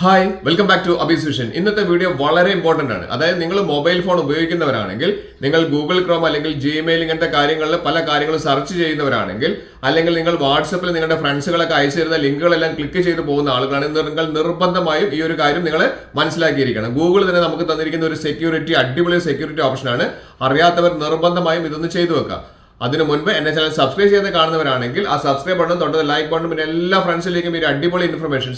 Hi welcome back to അബീസ് vision. ഇന്നത്തെ video വളരെ ഇമ്പോർട്ടന്റ് ആണ്. അതായത് നിങ്ങൾ മൊബൈൽ ഫോൺ ഉപയോഗിക്കുന്നവരാണെങ്കിൽ, നിങ്ങൾ ഗൂഗിൾ ക്രോം അല്ലെങ്കിൽ ജിമെയിൽ ഇങ്ങനത്തെ കാര്യങ്ങളിൽ പല കാര്യങ്ങളും സെർച്ച് ചെയ്യുന്നവരാണെങ്കിൽ, അല്ലെങ്കിൽ നിങ്ങൾ വാട്സപ്പിൽ നിങ്ങളുടെ ഫ്രണ്ട്സുകളൊക്കെ അയച്ചു തരുന്ന ലിങ്കുകളെല്ലാം ക്ലിക്ക് ചെയ്ത് പോകുന്ന ആളുകളാണ്, നിങ്ങൾ നിർബന്ധമായും ഈ ഒരു കാര്യം നിങ്ങൾ മനസ്സിലാക്കിയിരിക്കണം. ഗൂഗിൾ തന്നെ നമുക്ക് തന്നിരിക്കുന്ന ഒരു അടിപൊളി സെക്യൂരിറ്റി ഓപ്ഷനാണ്. അറിയാത്തവർ നിർബന്ധമായും ഇതൊന്ന് ചെയ്തു വെക്കുക. അതിനു മുൻപ് എന്റെ ചാനൽ സബ്സ്ക്രൈബ് ചെയ്ത് കാണുന്നവരാണെങ്കിൽ ആ സബ്സ്ക്രൈബ് ബട്ടൺ തൊട്ട് ലൈക്ക് ബട്ടൺ പിന്നെ എല്ലാ ഫ്രണ്ട്സിലേക്കും ഈ അടിപൊളി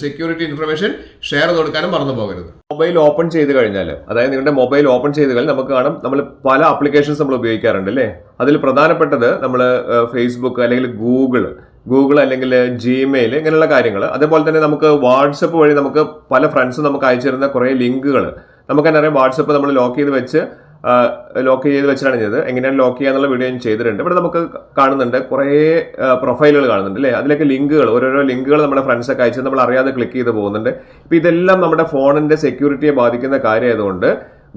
സെക്യൂരിറ്റി ഇൻഫർമേഷൻ ഷെയർ ചെയ്ത് കൊടുക്കാനും മറന്നു പോകരുത്. മൊബൈൽ ഓപ്പൺ ചെയ്ത് കഴിഞ്ഞാൽ, അതായത് നിങ്ങളുടെ മൊബൈൽ ഓപ്പൺ ചെയ്ത് കഴിഞ്ഞാൽ നമുക്ക് കാണാം, നമ്മൾ പല ആപ്ലിക്കേഷൻസ് നമ്മൾ ഉപയോഗിക്കാറുണ്ട് അല്ലേ. അതിൽ പ്രധാനപ്പെട്ടത് നമ്മൾ ഫേസ്ബുക്ക് അല്ലെങ്കിൽ ഗൂഗിൾ അല്ലെങ്കിൽ ജിമെയിൽ ഇങ്ങനെയുള്ള കാര്യങ്ങൾ. അതേപോലെ തന്നെ നമുക്ക് വാട്സപ്പ് വഴി നമുക്ക് പല ഫ്രണ്ട്സും നമുക്ക് അയച്ചു തരുന്ന കുറേ ലിങ്കുകൾ നമുക്ക് തന്നെ അറിയാം. വാട്സപ്പ് നമ്മൾ ലോക്ക് ചെയ്ത് വെച്ചിട്ടാണ് ചെയ്തത്. എങ്ങനെയാണ് ലോക്ക് ചെയ്യാന്നുള്ള വീഡിയോ ഞാൻ ചെയ്തിട്ടുണ്ട്. ഇവിടെ നമുക്ക് കാണുന്നുണ്ട് കുറേ പ്രൊഫൈലുകൾ കാണുന്നുണ്ട് അല്ലേ. അതിലേക്ക് ഓരോരോ ലിങ്കുകൾ നമ്മുടെ ഫ്രണ്ട്സൊക്കെ അയച്ച് നമ്മൾ അറിയാതെ ക്ലിക്ക് ചെയ്ത് പോകുന്നുണ്ട്. ഇപ്പം ഇതെല്ലാം നമ്മുടെ ഫോണിന്റെ സെക്യൂരിറ്റിയെ ബാധിക്കുന്ന കാര്യമായതുകൊണ്ട്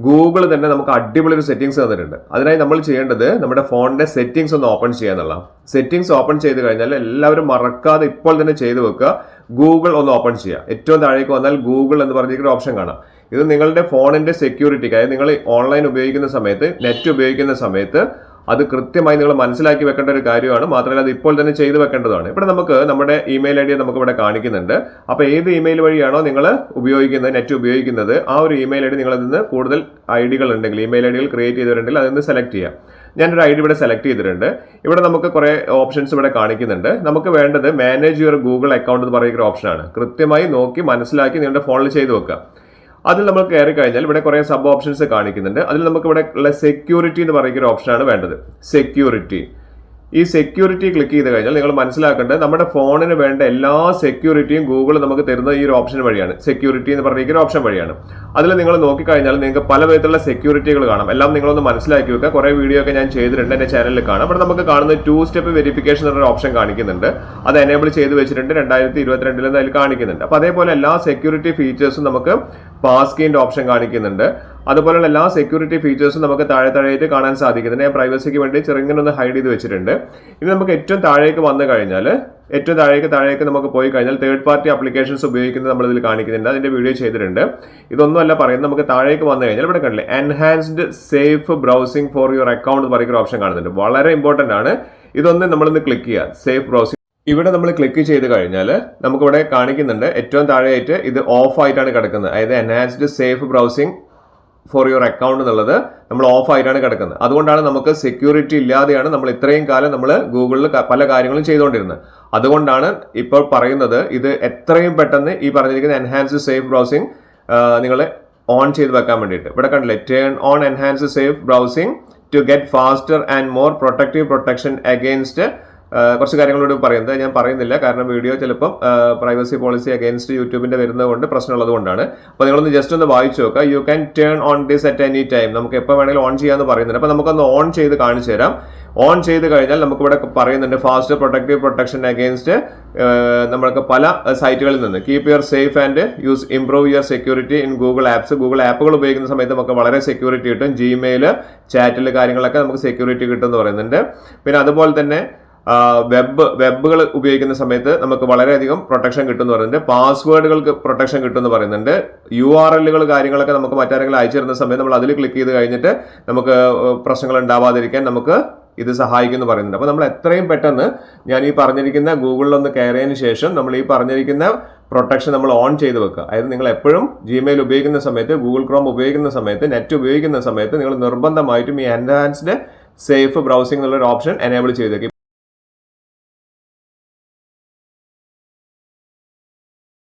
ഗൂഗിൾ തന്നെ നമുക്ക് അടിപൊളി ഒരു സെറ്റിംഗ്സ് തന്നിട്ടുണ്ട്. അതിനായി നമ്മൾ ചെയ്യേണ്ടത് നമ്മുടെ ഫോണിന്റെ സെറ്റിംഗ്സ് ഒന്ന് ഓപ്പൺ ചെയ്യാന്നുള്ള. സെറ്റിംഗ്സ് ഓപ്പൺ ചെയ്ത് കഴിഞ്ഞാൽ എല്ലാവരും മറക്കാതെ ഇപ്പോൾ തന്നെ ചെയ്തു വെക്കുക. ഗൂഗിൾ ഒന്ന് ഓപ്പൺ ചെയ്യുക. ഏറ്റവും താഴേക്ക് വന്നാൽ ഗൂഗിൾ എന്ന് പറഞ്ഞിരിക്കുന്ന ഓപ്ഷൻ കാണാം. ഇത് നിങ്ങളുടെ ഫോണിന്റെ സെക്യൂരിറ്റിക്ക്, അതായത് നിങ്ങൾ ഓൺലൈൻ ഉപയോഗിക്കുന്ന സമയത്ത്, നെറ്റ് ഉപയോഗിക്കുന്ന സമയത്ത് അത് കൃത്യമായി നിങ്ങൾ മനസ്സിലാക്കി വെക്കേണ്ട ഒരു കാര്യമാണ്. മാത്രമല്ല അത് ഇപ്പോൾ തന്നെ ചെയ്തു വെക്കേണ്ടതാണ്. ഇവിടെ നമുക്ക് നമ്മുടെ ഇമെയിൽ ഐ ഡി നമുക്ക് ഇവിടെ കാണിക്കുന്നുണ്ട്. അപ്പോൾ ഏത് ഇമെയിൽ വഴിയാണോ നിങ്ങൾ നെറ്റ് ഉപയോഗിക്കുന്നത്, ആ ഒരു ഇമെയിൽ ഐ ഡി നിങ്ങൾ അതിൽ നിന്ന് കൂടുതൽ ഐഡികൾ ഉണ്ടെങ്കിൽ, ഇമെയിൽ ഐ ഡികൾ ക്രിയേറ്റ് ചെയ്തിട്ടുണ്ടെങ്കിൽ അതിൽ നിന്ന് സെലക്ട് ചെയ്യാം. ഞാനൊരു ഐ ഡി ഇവിടെ സെലക്ട് ചെയ്തിട്ടുണ്ട്. ഇവിടെ നമുക്ക് കുറേ ഓപ്ഷൻസ് ഇവിടെ കാണിക്കുന്നുണ്ട്. നമുക്ക് വേണ്ടത് മാനേജ് യുവർ ഗൂഗിൾ അക്കൗണ്ട് എന്ന് പറയുന്ന ഓപ്ഷനാണ്. കൃത്യമായി നോക്കി മനസ്സിലാക്കി നിങ്ങളുടെ ഫോണിൽ ചെയ്തു വെക്കുക. അതിൽ നമ്മൾ കയറി കഴിഞ്ഞാൽ ഇവിടെ കുറേ സബ് ഓപ്ഷൻസ് കാണിക്കുന്നുണ്ട്. അതിൽ നമുക്ക് ഇവിടെ ഉള്ള സെക്യൂരിറ്റി എന്ന് പറയുന്ന ഒരു ഓപ്ഷനാണ് വേണ്ടത്. ഈ സെക്യൂരിറ്റി ക്ലിക്ക് ചെയ്ത് കഴിഞ്ഞാൽ നിങ്ങൾ മനസ്സിലാക്കേണ്ടത് നമ്മുടെ ഫോണിന് വേണ്ട എല്ലാ സെക്യൂരിറ്റിയും ഗൂഗിൾ നമുക്ക് തരുന്ന ഈ ഒരു ഓപ്ഷൻ വഴിയാണ്. സെക്യൂരിറ്റി എന്ന് പറഞ്ഞിരിക്കുന്ന ഓപ്ഷൻ വഴിയാണ്. അതിൽ നിങ്ങൾ നോക്കിക്കഴിഞ്ഞാൽ നിങ്ങൾക്ക് പല വിധത്തിലുള്ള സെക്യൂരിറ്റികൾ കാണാം. എല്ലാം നിങ്ങളൊന്ന് മനസ്സിലാക്കി വെക്കുക. കുറേ വീഡിയോ ഒക്കെ ഞാൻ ചെയ്തിട്ടുണ്ട്, എന്റെ ചാനലിൽ കാണാം. അവിടെ നമുക്ക് കാണുന്ന 2 സ്റ്റെപ്പ് വെരിഫിക്കേഷൻ എന്നൊരു ഓപ്ഷൻ കാണിക്കുന്നുണ്ട്. അത് എനേബിൾ ചെയ്ത് വെച്ചിട്ടുണ്ട്. 2022 അതിൽ കാണിക്കുന്നുണ്ട്. അപ്പൊ അതേപോലെ എല്ലാ സെക്യൂരിറ്റി ഫീച്ചേഴ്സും നമുക്ക് പാസ്കീന്റെ ഓപ്ഷൻ കാണിക്കുന്നുണ്ട്. അതുപോലെയുള്ള എല്ലാ സെക്യൂരിറ്റി ഫീച്ചേഴ്സും നമുക്ക് താഴെയായിട്ട് കാണാൻ സാധിക്കുന്നുണ്ട്. ഞാൻ പ്രൈവസിക്ക് വേണ്ടി ചെറുങ്ങനെ ഹൈഡ് ചെയ്ത് വെച്ചിട്ടുണ്ട്. ഇനി നമുക്ക് ഏറ്റവും താഴേക്ക് വന്നു കഴിഞ്ഞാൽ, ഏറ്റവും താഴേക്ക് നമുക്ക് പോയി കഴിഞ്ഞാൽ തേർഡ് പാർട്ടി ആപ്ലിക്കേഷൻസ് ഉപയോഗിക്കുന്നത് നമ്മൾ ഇതിൽ കാണിക്കുന്നുണ്ട്. അതിന്റെ വീഡിയോ ചെയ്തിട്ടുണ്ട്. ഇതൊന്നുമല്ല പറയുന്നത്. നമുക്ക് താഴേക്ക് വന്നു കഴിഞ്ഞാൽ ഇവിടെ കണ്ടില്ലേ, enhanced safe browsing for your account എന്ന് പറയുന്ന ഓപ്ഷൻ കാണുന്നുണ്ട്. വളരെ ഇമ്പോർട്ടന്റ് ആണ്. ഇതൊന്ന് നമ്മളൊന്ന് ക്ലിക്ക് ചെയ്യുക. സേഫ് ബ്രൗസിംഗ് ഇവിടെ നമ്മൾ ക്ലിക്ക് ചെയ്ത് കഴിഞ്ഞാൽ നമുക്കിവിടെ കാണിക്കുന്നുണ്ട് ഏറ്റവും താഴെയായിട്ട് ഇത് ഓഫ് ആയിട്ടാണ് കിടക്കുന്നത്. അതായത് enhanced safe browsing for your account എന്നുള്ളത് നമ്മൾ ഓഫ് ആയിട്ടാണ് കിടക്കുന്നത്. അതുകൊണ്ടാണ് നമുക്ക് സെക്യൂരിറ്റി ഇല്ലാതെയാണ് നമ്മൾ ഇത്രയും കാലം നമ്മൾ ഗൂഗിളിൽ പല കാര്യങ്ങളും ചെയ്തുകൊണ്ടിരുന്നത്. അതുകൊണ്ടാണ് ഇപ്പോൾ പറയുന്നത് ഇത് എത്രയും പെട്ടെന്ന് ഈ പറഞ്ഞിരിക്കുന്ന എൻഹാൻസ്ഡ് സേഫ് ബ്രൗസിംഗ് നിങ്ങൾ ഓൺ ചെയ്ത് വെക്കാൻ വേണ്ടിയിട്ട്. ഇവിടെ കണ്ടില്ലേ, turn on enhanced safe browsing to get faster and more protection against കുറച്ച് കാര്യങ്ങളോട് പറയുന്നത് ഞാൻ പറയുന്നില്ല. കാരണം വീഡിയോ ചിലപ്പം പ്രൈവസി പോളിസി അഗെയിൻസ്റ്റ് യൂട്യൂബിന്റെ വരുന്നതുകൊണ്ട് പ്രശ്നമുള്ളത് കൊണ്ടാണ്. അപ്പോൾ നിങ്ങളൊന്ന് ജസ്റ്റ് ഒന്ന് വായിച്ചു നോക്കുക. You can turn on this at any time. നമുക്ക് എപ്പോൾ വേണമെങ്കിലും ഓൺ ചെയ്യാമെന്ന് പറയുന്നുണ്ട്. അപ്പോൾ നമുക്കൊന്ന് ഓൺ ചെയ്ത് കാണിച്ചു തരാം. ഓൺ ചെയ്ത് കഴിഞ്ഞാൽ നമുക്കിവിടെ പറയുന്നുണ്ട് ഫാസ്റ്റ് പ്രൊട്ടക്ഷൻ അഗെയിൻസ്റ്റ് നമ്മൾക്ക് പല സൈറ്റുകളിൽ നിന്ന്. Keep your safe and improve your security in Google apps. Google ആപ്പുകൾ ഉപയോഗിക്കുന്ന സമയത്ത് നമുക്ക് വളരെ സെക്യൂരിറ്റി കിട്ടും. ജിമെയിൽ, ചാറ്റിൽ കാര്യങ്ങളൊക്കെ നമുക്ക് സെക്യൂരിറ്റി കിട്ടും എന്ന് പറയുന്നുണ്ട്. പിന്നെ അതുപോലെ തന്നെ വെബുകൾ ഉപയോഗിക്കുന്ന സമയത്ത് നമുക്ക് വളരെയധികം പ്രൊട്ടക്ഷൻ കിട്ടുമെന്ന് പറയുന്നുണ്ട്. പാസ്വേഡുകൾക്ക് പ്രൊട്ടക്ഷൻ കിട്ടുമെന്ന് പറയുന്നുണ്ട്. URL കാര്യങ്ങളൊക്കെ നമുക്ക് മറ്റാരെങ്കിലും അയച്ചു തരുന്ന സമയത്ത് നമ്മൾ അതിൽ ക്ലിക്ക് ചെയ്ത് കഴിഞ്ഞിട്ട് നമുക്ക് പ്രശ്നങ്ങൾ ഉണ്ടാവാതിരിക്കാൻ നമുക്ക് ഇത് സഹായിക്കുമെന്ന് പറയുന്നുണ്ട്. അപ്പോൾ നമ്മൾ എത്രയും പെട്ടെന്ന് ഞാൻ ഈ പറഞ്ഞിരിക്കുന്ന ഗൂഗിളിലൊന്ന് കയറിയതിന് ശേഷം നമ്മൾ ഈ പറഞ്ഞിരിക്കുന്ന പ്രൊട്ടക്ഷൻ നമ്മൾ ഓൺ ചെയ്ത് വെക്കുക. അതായത് നിങ്ങൾ എപ്പോഴും ജിമെയിൽ ഉപയോഗിക്കുന്ന സമയത്ത്, ഗൂഗിൾ ക്രോം ഉപയോഗിക്കുന്ന സമയത്ത്, നെറ്റ് ഉപയോഗിക്കുന്ന സമയത്ത് നിങ്ങൾ നിർബന്ധമായിട്ടും ഈ എൻഹാൻസ്ഡ് സേഫ് ബ്രൗസിംഗ് എന്നുള്ള ഒരു ഓപ്ഷൻ എനേബിൾ ചെയ്തേക്കും.